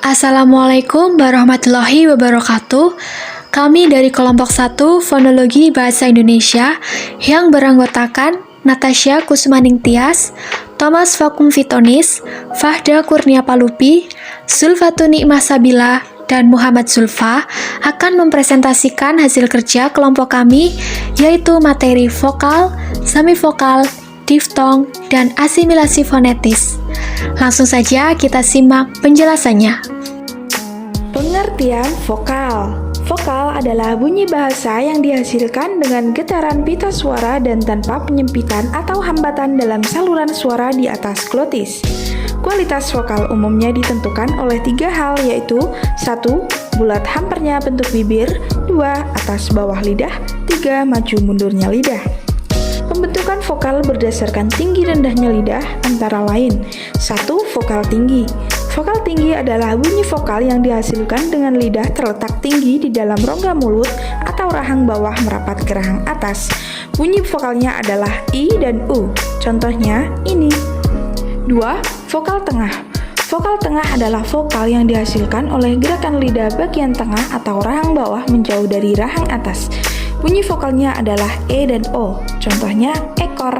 Assalamualaikum warahmatullahi wabarakatuh. Kami dari kelompok 1 Fonologi Bahasa Indonesia yang beranggotakan Natasha Kusmaning Tias, Thomas Vakum Fitonis, Fahda Kurnia Palupi, Zulfatun Nikmah Sabila, dan Muhammad Zulfa akan mempresentasikan hasil kerja kelompok kami, yaitu materi vokal, semivokal, diftong, dan asimilasi fonetis. Langsung saja kita simak penjelasannya. Pengertian vokal. Vokal adalah bunyi bahasa yang dihasilkan dengan getaran pita suara dan tanpa penyempitan atau hambatan dalam saluran suara di atas glotis. Kualitas vokal umumnya ditentukan oleh 3 hal, yaitu 1. Bulat hampernya bentuk bibir, 2. Atas bawah lidah, 3. Maju mundurnya lidah. Pembentukan vokal berdasarkan tinggi rendahnya lidah antara lain 1. Vokal tinggi. Vokal tinggi adalah bunyi vokal yang dihasilkan dengan lidah terletak tinggi di dalam rongga mulut atau rahang bawah merapat ke rahang atas. Bunyi vokalnya adalah I dan U. Contohnya ini. 2. Vokal tengah. Vokal tengah adalah vokal yang dihasilkan oleh gerakan lidah bagian tengah atau rahang bawah menjauh dari rahang atas. Bunyi vokalnya adalah E dan O. Contohnya ekor.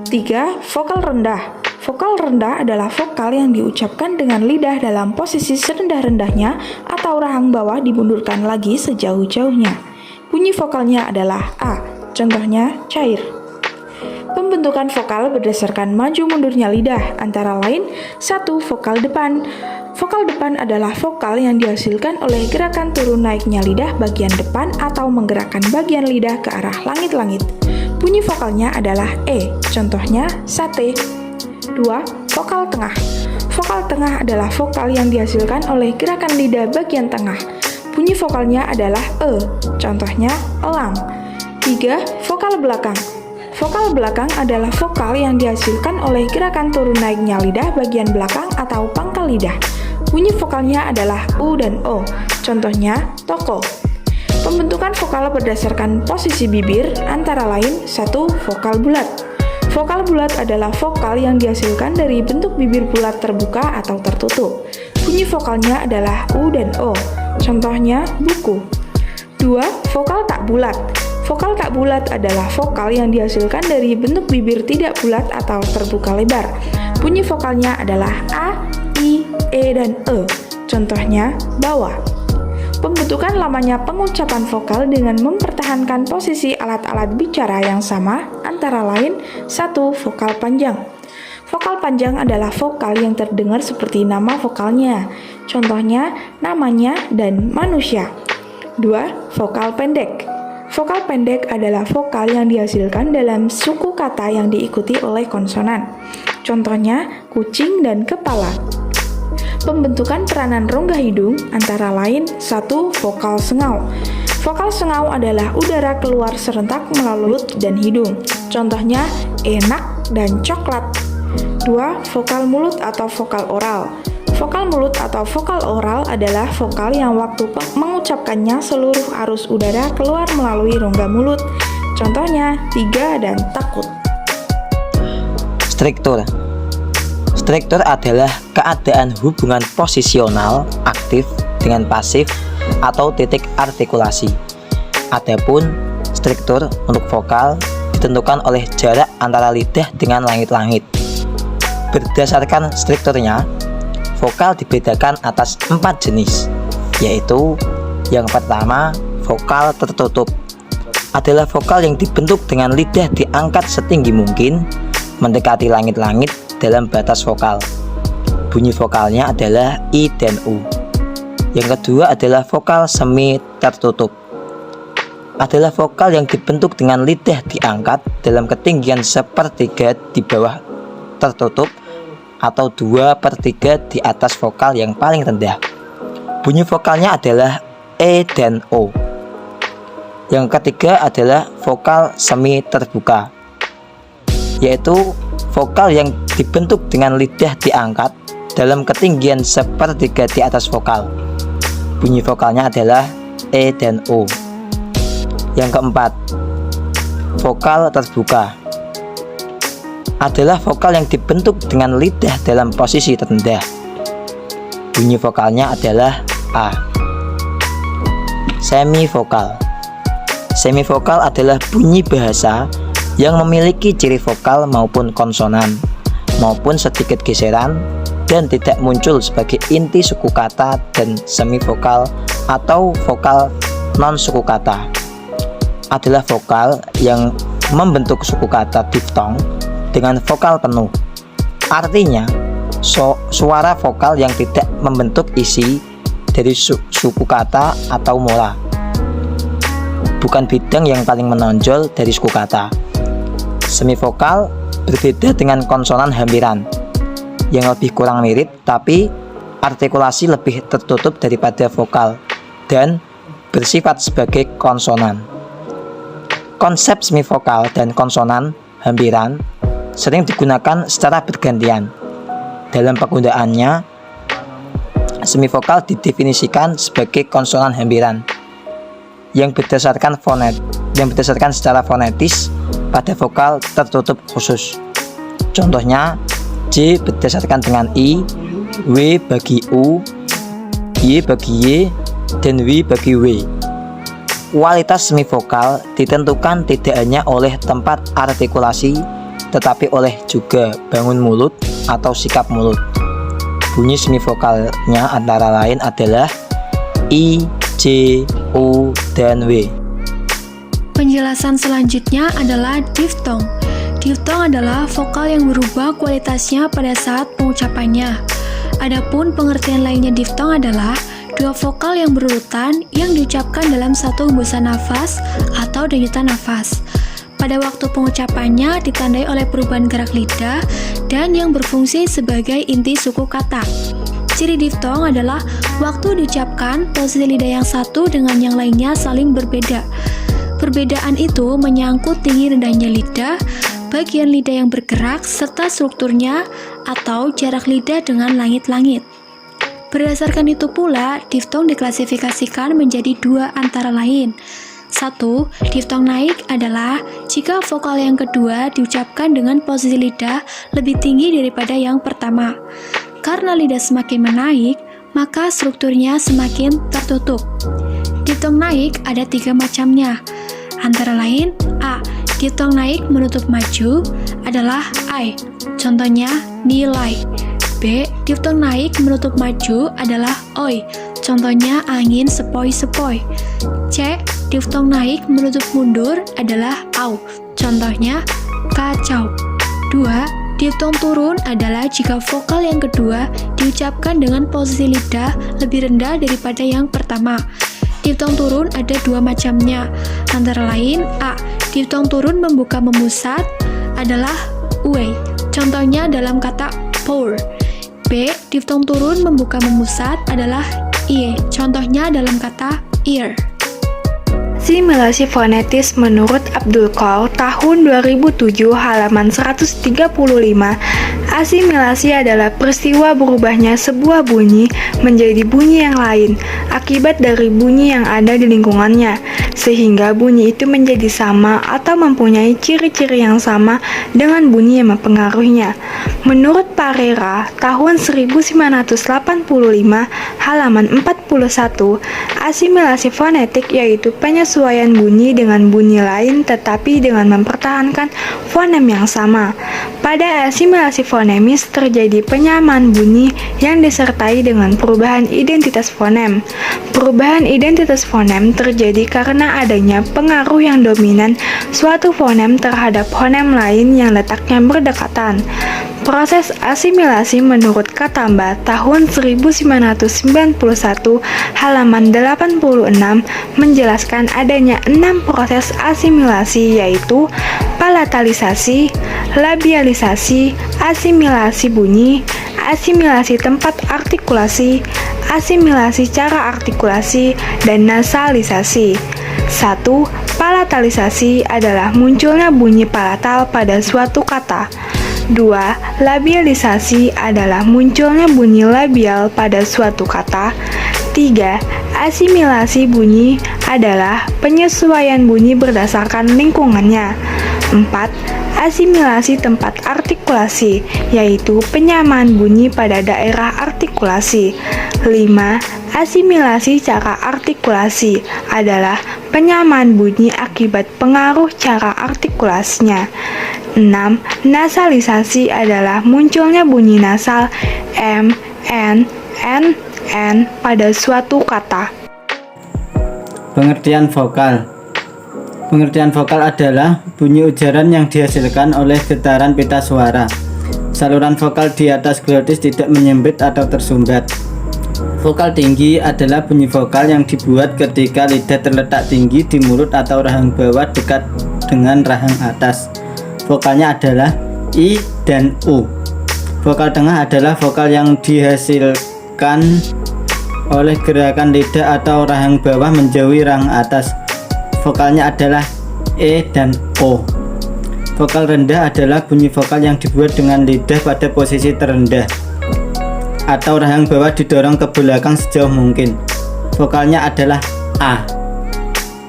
3. Vokal rendah. Vokal rendah adalah vokal yang diucapkan dengan lidah dalam posisi serendah-rendahnya atau rahang bawah dimundurkan lagi sejauh-jauhnya. Bunyi vokalnya adalah A. Contohnya cair. Pembentukan vokal berdasarkan maju mundurnya lidah antara lain 1. Vokal depan. Vokal depan adalah vokal yang dihasilkan oleh gerakan turun naiknya lidah bagian depan atau menggerakkan bagian lidah ke arah langit-langit. Bunyi vokalnya adalah E. Contohnya sate. 2. Vokal tengah. Vokal tengah adalah vokal yang dihasilkan oleh gerakan lidah bagian tengah. Bunyi vokalnya adalah E. Contohnya elang. 3. Vokal belakang. Vokal belakang adalah vokal yang dihasilkan oleh gerakan turun naiknya lidah bagian belakang atau pangkal lidah. Bunyi vokalnya adalah U dan O. Contohnya toko. Pembentukan vokal berdasarkan posisi bibir antara lain 1. Vokal bulat. Vokal bulat adalah vokal yang dihasilkan dari bentuk bibir bulat terbuka atau tertutup. Bunyi vokalnya adalah U dan O. Contohnya buku. 2. Vokal tak bulat. Vokal tak bulat adalah vokal yang dihasilkan dari bentuk bibir tidak bulat atau terbuka lebar. Bunyi vokalnya adalah A, I, E, dan E. Contohnya bawah. Pembentukan lamanya pengucapan vokal dengan mempertahankan posisi alat-alat bicara yang sama antara lain 1. Vokal panjang. Vokal panjang adalah vokal yang terdengar seperti nama vokalnya. Contohnya namanya dan manusia. 2. Vokal pendek. Vokal pendek adalah vokal yang dihasilkan dalam suku kata yang diikuti oleh konsonan. Contohnya kucing dan kepala. Pembentukan peranan rongga hidung antara lain 1. Vokal sengau. Vokal sengau adalah udara keluar serentak melalui mulut dan hidung. Contohnya enak dan coklat. 2. Vokal mulut atau vokal oral. Vokal mulut atau vokal oral adalah vokal yang waktu mengucapkannya seluruh arus udara keluar melalui rongga mulut. Contohnya tiga dan takut. Struktur. Struktur adalah keadaan hubungan posisional aktif dengan pasif atau titik artikulasi. Adapun struktur untuk vokal ditentukan oleh jarak antara lidah dengan langit-langit. Berdasarkan strukturnya, vokal dibedakan atas 4 jenis, yaitu yang pertama, vokal tertutup. Adalah vokal yang dibentuk dengan lidah diangkat setinggi mungkin mendekati langit-langit dalam batas vokal. Bunyi vokalnya adalah I dan U. Yang kedua adalah vokal semi tertutup. Adalah vokal yang dibentuk dengan lidah diangkat dalam ketinggian 1/3 di bawah tertutup atau 2/3 di atas vokal yang paling rendah. Bunyi vokalnya adalah E dan O. Yang ketiga adalah vokal semi terbuka, yaitu vokal yang dibentuk dengan lidah diangkat dalam ketinggian 1/3 di atas vokal. Bunyi vokalnya adalah E dan O. Yang keempat, vokal terbuka. Adalah vokal yang dibentuk dengan lidah dalam posisi terendah. bunyi vokalnya adalah A. Semivokal. Semivokal adalah bunyi bahasa yang memiliki ciri vokal maupun konsonan, maupun sedikit geseran, dan tidak muncul sebagai inti suku kata dan semivokal atau vokal non-suku kata. Adalah vokal yang membentuk suku kata diftong dengan vokal penuh. Artinya, suara vokal yang tidak membentuk isi dari suku kata atau mola, bukan bidang yang paling menonjol dari suku kata. Semivokal berbeda dengan konsonan hampiran yang lebih kurang mirip, tapi artikulasi lebih tertutup daripada vokal dan bersifat sebagai konsonan. Konsep semivokal dan konsonan hampiran sering digunakan secara bergantian. Dalam penggunaannya, semivokal didefinisikan sebagai konsonan hampiran yang berdasarkan secara fonetis pada vokal tertutup khusus. Contohnya, J berdasarkan dengan I, W bagi U, Y bagi Y, dan W bagi W. Kualitas semivokal ditentukan tidak hanya oleh tempat artikulasi, tetapi oleh juga bangun mulut atau sikap mulut. Bunyi semivokalnya antara lain adalah I, J, U, dan W. Penjelasan selanjutnya adalah diftong. Diftong adalah vokal yang berubah kualitasnya pada saat pengucapannya. Adapun pengertian lainnya diftong adalah dua vokal yang berurutan yang diucapkan dalam satu hembusan nafas atau denyutan nafas. Pada waktu pengucapannya ditandai oleh perubahan gerak lidah dan yang berfungsi sebagai inti suku kata. Ciri diftong adalah waktu diucapkan, posisi lidah yang satu dengan yang lainnya saling berbeda. Perbedaan itu menyangkut tinggi rendahnya lidah, bagian lidah yang bergerak, serta strukturnya atau jarak lidah dengan langit-langit. Berdasarkan itu pula, diftong diklasifikasikan menjadi dua antara lain. 1. Diftong naik adalah jika vokal yang kedua diucapkan dengan posisi lidah lebih tinggi daripada yang pertama. Karena lidah semakin menaik, maka strukturnya semakin tertutup. Diftong naik ada 3 macamnya, antara lain A. Diftong naik menutup maju adalah I, contohnya nilai. B. Diftong naik menutup maju adalah oi, contohnya angin sepoi-sepoi. C. Diftong naik menutup mundur adalah au, contohnya kacau. 2. Diftong turun adalah jika vokal yang kedua diucapkan dengan posisi lidah lebih rendah daripada yang pertama. Diftong turun ada 2 macamnya, antara lain A. Diftong turun membuka memusat adalah ue, contohnya dalam kata pour. B. Diftong turun membuka memusat adalah ie, contohnya dalam kata ear. Asimilasi fonetis menurut Abdul Kaul tahun 2007 halaman 135. Asimilasi adalah peristiwa berubahnya sebuah bunyi menjadi bunyi yang lain akibat dari bunyi yang ada di lingkungannya, sehingga bunyi itu menjadi sama atau mempunyai ciri-ciri yang sama dengan bunyi yang mempengaruhinya. Menurut Parera tahun 1985 halaman 41, asimilasi fonetik yaitu penyesuaian bunyi dengan bunyi lain tetapi dengan mempertahankan fonem yang sama. Pada asimilasi fonemis terjadi penyamaan bunyi yang disertai dengan perubahan identitas fonem. Perubahan identitas fonem terjadi karena adanya pengaruh yang dominan suatu fonem terhadap fonem lain yang letaknya berdekatan. Proses asimilasi menurut Katamba tahun 1991 halaman 86 menjelaskan adanya 6 proses asimilasi, yaitu palatalisasi, labialisasi, asimilasi bunyi, asimilasi tempat artikulasi, asimilasi cara artikulasi, dan nasalisasi. 1. Palatalisasi adalah munculnya bunyi palatal pada suatu kata. 2. Labialisasi adalah munculnya bunyi labial pada suatu kata. 3. Asimilasi bunyi adalah penyesuaian bunyi berdasarkan lingkungannya. 4. Asimilasi tempat artikulasi, yaitu penyamaan bunyi pada daerah artikulasi. 5. Asimilasi cara artikulasi adalah penyamaan bunyi akibat pengaruh cara artikulasinya. 6. Nasalisasi adalah munculnya bunyi nasal m, n pada suatu kata. Pengertian vokal. Pengertian vokal adalah bunyi ujaran yang dihasilkan oleh getaran pita suara. Saluran vokal di atas glotis tidak menyempit atau tersumbat. Vokal tinggi adalah bunyi vokal yang dibuat ketika lidah terletak tinggi di mulut atau rahang bawah dekat dengan rahang atas. Vokalnya adalah I dan U. Vokal tengah adalah vokal yang dihasilkan oleh gerakan lidah atau rahang bawah menjauhi rahang atas. Vokalnya adalah E dan O. Vokal rendah adalah bunyi vokal yang dibuat dengan lidah pada posisi terendah atau rahang bawah didorong ke belakang sejauh mungkin. Vokalnya adalah A.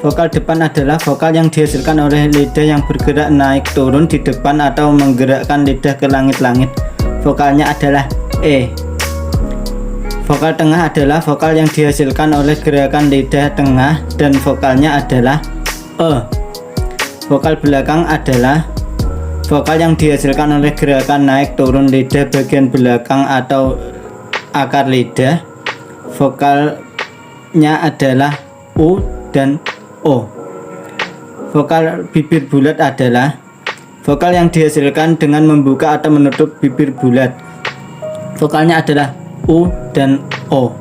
Vokal depan adalah vokal yang dihasilkan oleh lidah yang bergerak naik turun di depan atau menggerakkan lidah ke langit-langit. Vokalnya adalah E. Vokal tengah adalah vokal yang dihasilkan oleh gerakan lidah tengah dan vokalnya adalah E. Vokal belakang adalah vokal yang dihasilkan oleh gerakan naik turun lidah bagian belakang atau akar lidah. Vokalnya adalah U dan O. Vokal bibir bulat adalah vokal yang dihasilkan dengan membuka atau menutup bibir bulat. Vokalnya adalah U dan O.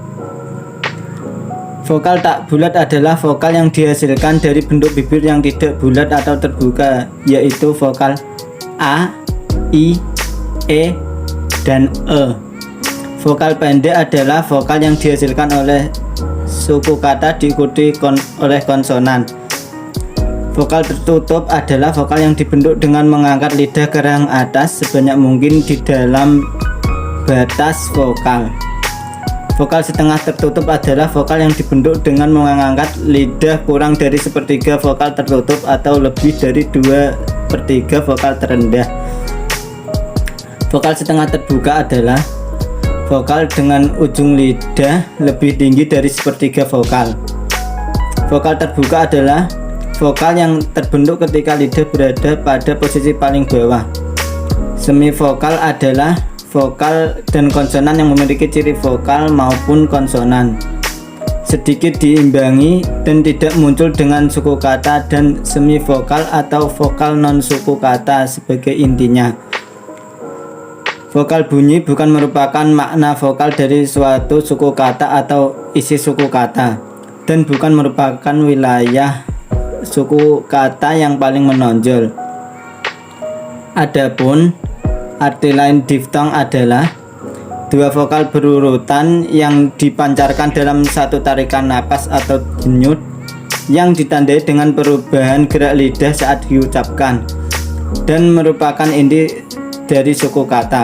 Vokal tak bulat adalah vokal yang dihasilkan dari bentuk bibir yang tidak bulat atau terbuka, yaitu vokal A, I, E, dan E. Vokal pendek adalah vokal yang dihasilkan oleh suku kata diikuti oleh konsonan. Vokal tertutup adalah vokal yang dibentuk dengan mengangkat lidah ke rahang atas sebanyak mungkin di dalam batas vokal. Vokal setengah tertutup adalah vokal yang dibentuk dengan mengangkat lidah kurang dari sepertiga vokal tertutup atau lebih dari 2/3 vokal terendah. Vokal setengah terbuka adalah vokal dengan ujung lidah lebih tinggi dari sepertiga vokal. Vokal terbuka adalah vokal yang terbentuk ketika lidah berada pada posisi paling bawah. Semivokal adalah vokal dan konsonan yang memiliki ciri vokal maupun konsonan, sedikit diimbangi dan tidak muncul dengan suku kata, dan semivokal atau vokal non suku kata sebagai intinya. Vokal bunyi bukan merupakan makna vokal dari suatu suku kata atau isi suku kata, dan bukan merupakan wilayah suku kata yang paling menonjol. Adapun arti lain diftong adalah dua vokal berurutan yang dipancarkan dalam satu tarikan napas atau denyut yang ditandai dengan perubahan gerak lidah saat diucapkan dan merupakan inti dari suku kata.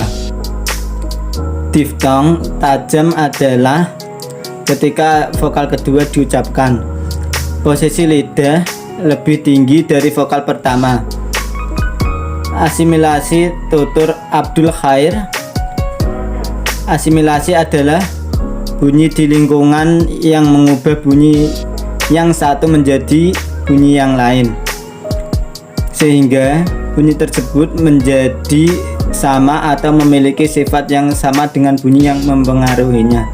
Diftong tajam adalah ketika vokal kedua diucapkan. Posisi lidah lebih tinggi dari vokal pertama. Asimilasi tutur Abdul Khair. Asimilasi adalah bunyi di lingkungan yang mengubah bunyi yang satu menjadi bunyi yang lain, sehingga bunyi tersebut menjadi sama atau memiliki sifat yang sama dengan bunyi yang mempengaruhinya.